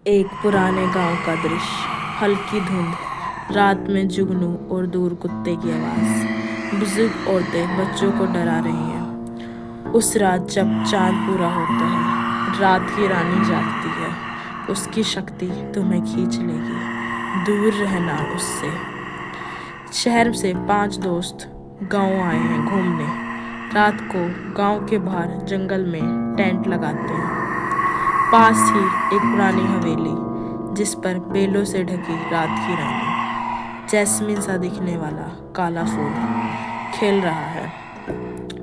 एक पुराने गांव का दृश्य, हल्की धुंध, रात में जुगनू और दूर कुत्ते की आवाज़। बुजुर्ग औरतें बच्चों को डरा रही हैं। उस रात जब चांद पूरा होता है, रात की रानी जागती है। उसकी शक्ति तुम्हें खींच लेगी, दूर रहना उससे। शहर से 5 दोस्त गांव आए हैं घूमने। रात को गांव के बाहर जंगल में टेंट लगाते हैं। पास ही एक पुरानी हवेली, जिस पर बेलों से ढकी रात की रानी, जैस्मिन सा दिखने वाला काला फूल खेल रहा है।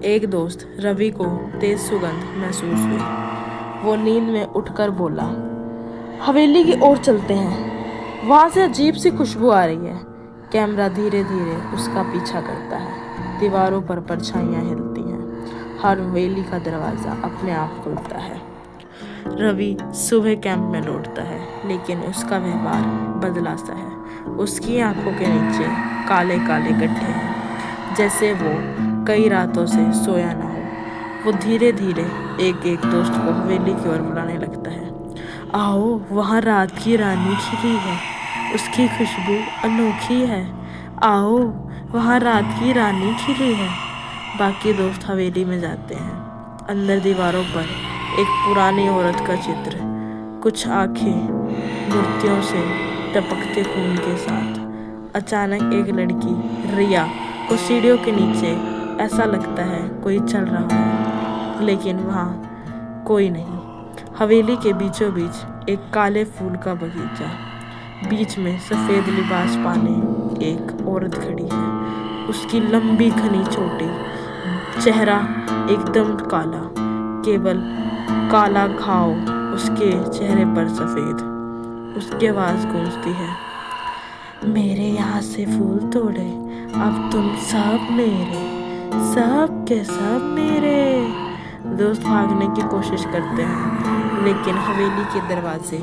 एक दोस्त रवि को तेज सुगंध महसूस हुई। वो नींद में उठकर बोला, हवेली की ओर चलते हैं, वहां से अजीब सी खुशबू आ रही है। कैमरा धीरे धीरे उसका पीछा करता है। दीवारों पर परछाइयां हिलती हैं। हर हवेली का दरवाजा अपने आप खुलता है। रवि सुबह कैंप में लौटता है, लेकिन उसका व्यवहार बदला सा है। उसकी आंखों के नीचे काले काले गड्ढे हैं, जैसे वो कई रातों से सोया ना हो। वो धीरे धीरे एक एक दोस्त को हवेली की ओर बुलाने लगता है। आओ, वहाँ रात की रानी खिली है, उसकी खुशबू अनोखी है। आओ, वहाँ रात की रानी खिली है। बाकी दोस्त हवेली में जाते हैं। अंदर दीवारों पर एक पुरानी औरत का चित्र, कुछ आंखें मूर्तियों से टपकते खून के साथ। अचानक एक लड़की रिया को सीढ़ियों के नीचे ऐसा लगता है कोई चल रहा है, लेकिन वहाँ कोई नहीं। हवेली के बीचों बीच एक काले फूल का बगीचा, बीच में सफ़ेद लिबास पाने एक औरत खड़ी है। उसकी लंबी घनी चोटी, चेहरा एकदम काला, केवल काला घाव उसके चेहरे पर सफ़ेद। उसकी आवाज़ गूंजती है, मेरे यहाँ से फूल तोड़े, अब तुम सब मेरे, सब के सब मेरे। दोस्त भागने की कोशिश करते हैं, लेकिन हवेली के दरवाजे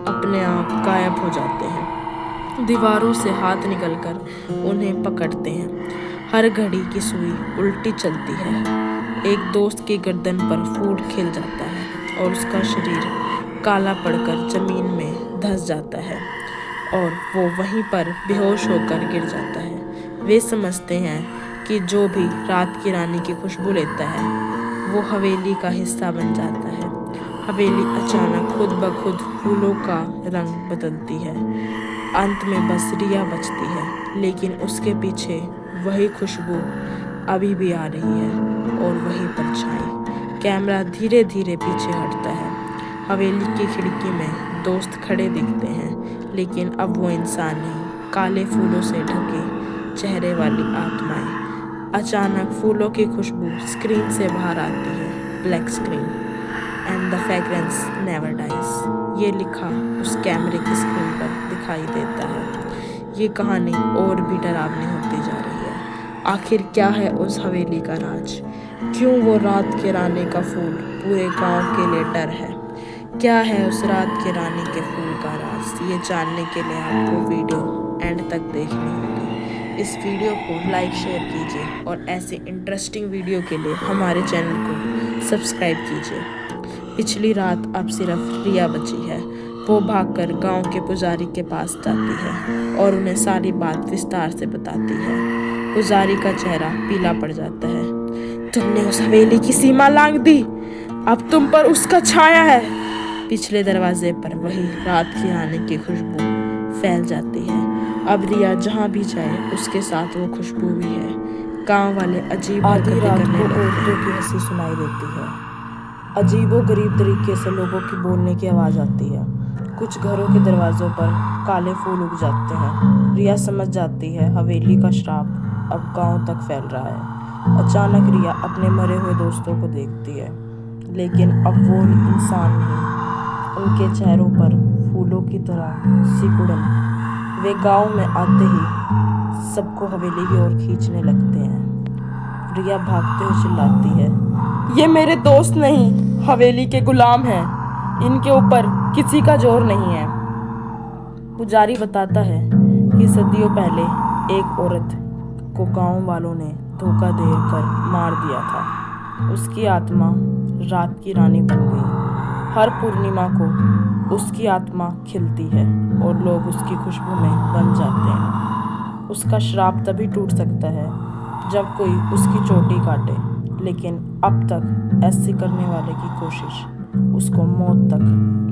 अपने आप गायब हो जाते हैं। दीवारों से हाथ निकलकर उन्हें पकड़ते हैं। हर घड़ी की सुई उल्टी चलती है। एक दोस्त की गर्दन पर फूल खिल जाता है और उसका शरीर काला पड़कर जमीन में धंस जाता है और वो वहीं पर बेहोश होकर गिर जाता है। वे समझते हैं कि जो भी रात की रानी की खुशबू लेता है, वो हवेली का हिस्सा बन जाता है। हवेली अचानक खुद ब खुद फूलों का रंग बदलती है। अंत में बस रिया बचती है, लेकिन उसके पीछे वही खुशबू अभी भी आ रही है और वही परछाई। कैमरा धीरे धीरे पीछे हटता है। हवेली की खिड़की में दोस्त खड़े दिखते हैं, लेकिन अब वो इंसान नहीं, काले फूलों से ढके चेहरे वाली आत्माएं। अचानक फूलों की खुशबू स्क्रीन से बाहर आती है। Black screen and the fragrance never dies, ये लिखा उस कैमरे की स्क्रीन पर दिखाई देता है। ये कहानी और भी डरावनी होती जा रही है। आखिर क्या है उस हवेली का राज? क्यों वो रात के रानी का फूल पूरे गांव के लिए डर है? क्या है उस रात के रानी के फूल का राज? ये जानने के लिए आपको वीडियो एंड तक देखनी होगी। इस वीडियो को लाइक शेयर कीजिए और ऐसे इंटरेस्टिंग वीडियो के लिए हमारे चैनल को सब्सक्राइब कीजिए। पिछली रात अब सिर्फ रिया बची है। वो भागकर गांव के पुजारी के पास जाती है और उन्हें सारी बात विस्तार से बताती है। पुजारी का चेहरा पीला पड़ जाता है। तुमने उस हवेली की सीमा लांघ दी, अब तुम पर उसका छाया है। पिछले दरवाजे पर वही रात की रानी की खुशबू फैल जाती है। अब रिया जहाँ भी जाए उसके साथ वो खुशबू भी है। गांव वाले अजीब आधी रात हरकतें को करने लगते औरतों हैं। की हंसी सुनाई देती है। अजीबोगरीब तरीके से लोगों की बोलने की आवाज़ आती है। कुछ घरों के दरवाजों पर काले फूल उग जाते हैं। रिया समझ जाती है हवेली का श्राप अब गांव तक फैल रहा है। अचानक रिया अपने मरे हुए दोस्तों को देखती है, लेकिन अब वो इंसान नहीं, उनके चेहरों पर फूलों की तरह सिकुड़न। वे गांव में आते ही सबको हवेली की ओर खींचने लगते हैं। रिया भागते हुए चिल्लाती है, ये मेरे दोस्त नहीं, हवेली के गुलाम हैं। इनके ऊपर किसी का जोर नहीं है। पुजारी बताता है कि सदियों पहले एक औरत को गांव वालों ने धोखा देकर मार दिया था। उसकी आत्मा रात की रानी बन गई। हर पूर्णिमा को उसकी आत्मा खिलती है और लोग उसकी खुशबू में बन जाते हैं। उसका श्राप तभी टूट सकता है जब कोई उसकी चोटी काटे, लेकिन अब तक ऐसी करने वाले की कोशिश उसको मौत तक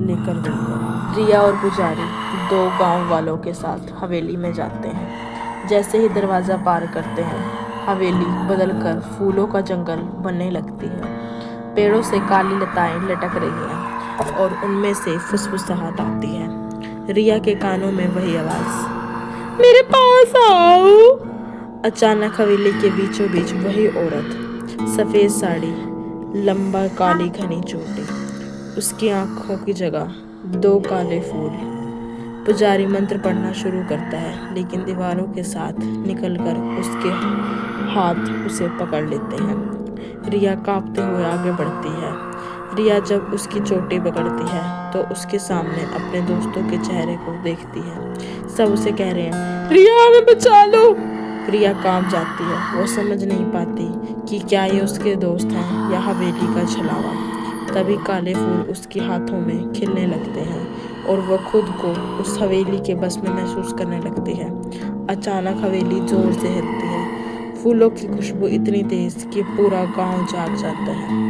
लेकर गई है। रिया और पुजारी 2 गांव वालों के साथ हवेली में जाते हैं। जैसे ही दरवाज़ा पार करते हैं, हवेली बदलकर फूलों का जंगल बनने लगती है। पेड़ों से काली लताएं लटक रही हैं और उनमें से फुसफुसाहट आती है। रिया के कानों में वही आवाज़, मेरे पास आओ। अचानक हवेली के बीचों बीच वही औरत, सफ़ेद साड़ी, लंबा काली घनी चोटी, उसकी आंखों की जगह 2 काले फूल। पुजारी मंत्र पढ़ना शुरू करता है, लेकिन दीवारों के साथ निकलकर उसके हाथ उसे पकड़ लेते हैं। रिया कांपते हुए आगे बढ़ती है। रिया जब उसकी चोटी पकड़ती है तो उसके सामने अपने दोस्तों के चेहरे को देखती है। सब उसे कह रहे हैं, रिया हमें बचा लो। रिया कांप जाती है। वो समझ नहीं पाती कि क्या ये उसके दोस्त हैं या हवेली का छलावा। तभी काले फूल उसके हाथों में खिलने लगते हैं और वह खुद को उस हवेली के बस में महसूस करने लगती है। अचानक हवेली जोर से हिलती है। फूलों की खुशबू इतनी तेज कि पूरा गांव जाग जाता है।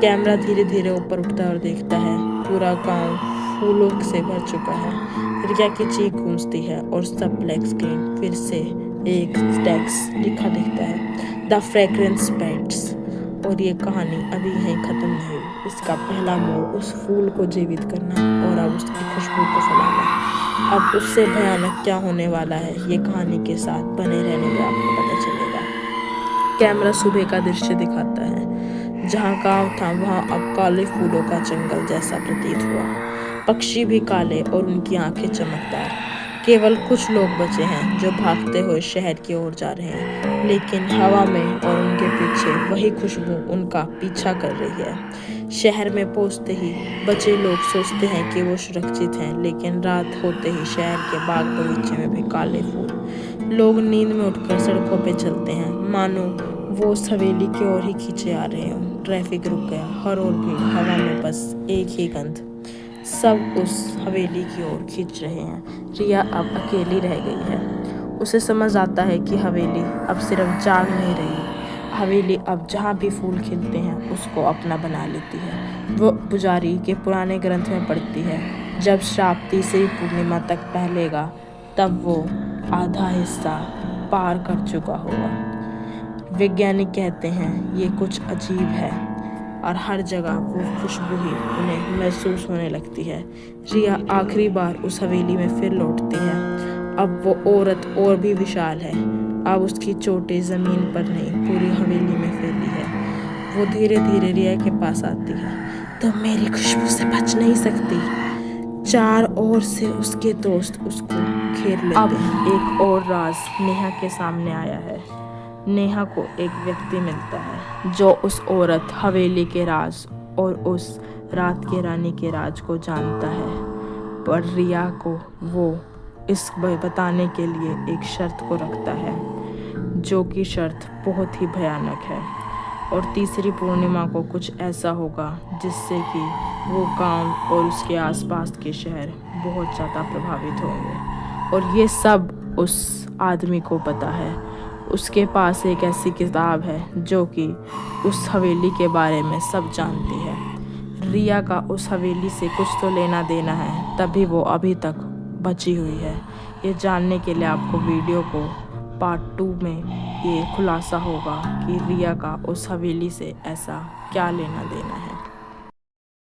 कैमरा धीरे धीरे ऊपर उठता है और देखता है पूरा गांव फूलों से भर चुका है। रिया की चीख गूंजती है और सब ब्लैक स्क्रीन फिर से एक टेक्स्ट लिखा दिखता है, द फ्रेग्रेंस स्प्रेड्स। और ये कहानी अभी यहीं ख़त्म नहीं हुई। इसका पहला मोड़ उस फूल को जीवित करना और अब उसकी खुशबू को फैलाना। अब उससे भयानक क्या होने वाला है, ये कहानी के साथ बने रहने में आपको पता चलेगा। कैमरा सुबह का दृश्य दिखाता है। जहाँ गांव था वहाँ अब काले फूलों का जंगल जैसा प्रतीत हुआ। पक्षी भी काले और उनकी आंखें चमकदार। केवल कुछ लोग बचे हैं जो भागते हुए शहर की ओर जा रहे हैं, लेकिन हवा में और उनके पीछे वही खुशबू उनका पीछा कर रही है। शहर में पहुंचते ही बचे लोग सोचते हैं कि वो सुरक्षित हैं, लेकिन रात होते ही शहर के बाग बगीचे में भी काले फूल। लोग नींद में उठकर सड़कों पे चलते हैं, मानो वो उस हवेली की ओर ही खींचे आ रहे हों। ट्रैफिक रुक गया, हर ओर भीड़, हवा में बस एक ही गंध। सब उस हवेली की ओर खींच रहे हैं। रिया अब अकेली रह गई है। उसे समझ आता है कि हवेली अब सिर्फ जाग नहीं रही, हवेली अब जहाँ भी फूल खिलते हैं उसको अपना बना लेती है। वो पुजारी के पुराने ग्रंथ में पढ़ती है, जब श्राप तीसरी पूर्णिमा तक फैलेगा तब वो आधा हिस्सा पार कर चुका होगा। वैज्ञानिक कहते हैं ये कुछ अजीब है और हर जगह वो खुशबू ही उन्हें महसूस होने लगती है। रिया आखिरी बार उस हवेली में फिर लौटती है। अब वो औरत और भी विशाल है। अब उसकी चोटी ज़मीन पर नहीं, पूरी हवेली में फैली है। वो धीरे धीरे रिया के पास आती है। तो मेरी खुशबू से बच नहीं सकती। चार ओर से उसके दोस्त उसको घेर लेते हैं। एक और राज नेहा के सामने आया है। नेहा को एक व्यक्ति मिलता है जो उस औरत, हवेली के राज और उस रात के रानी के राज को जानता है, पर रिया को वो इस बताने के लिए एक शर्त को रखता है, जो कि शर्त बहुत ही भयानक है। और तीसरी पूर्णिमा को कुछ ऐसा होगा जिससे कि वो गांव और उसके आसपास के शहर बहुत ज़्यादा प्रभावित होंगे। और ये सब उस आदमी को पता है। उसके पास एक ऐसी किताब है जो कि उस हवेली के बारे में सब जानती है। रिया का उस हवेली से कुछ तो लेना देना है, तभी वो अभी तक बची हुई है। ये जानने के लिए आपको वीडियो को पार्ट 2 में ये खुलासा होगा कि रिया का उस हवेली से ऐसा क्या लेना देना है।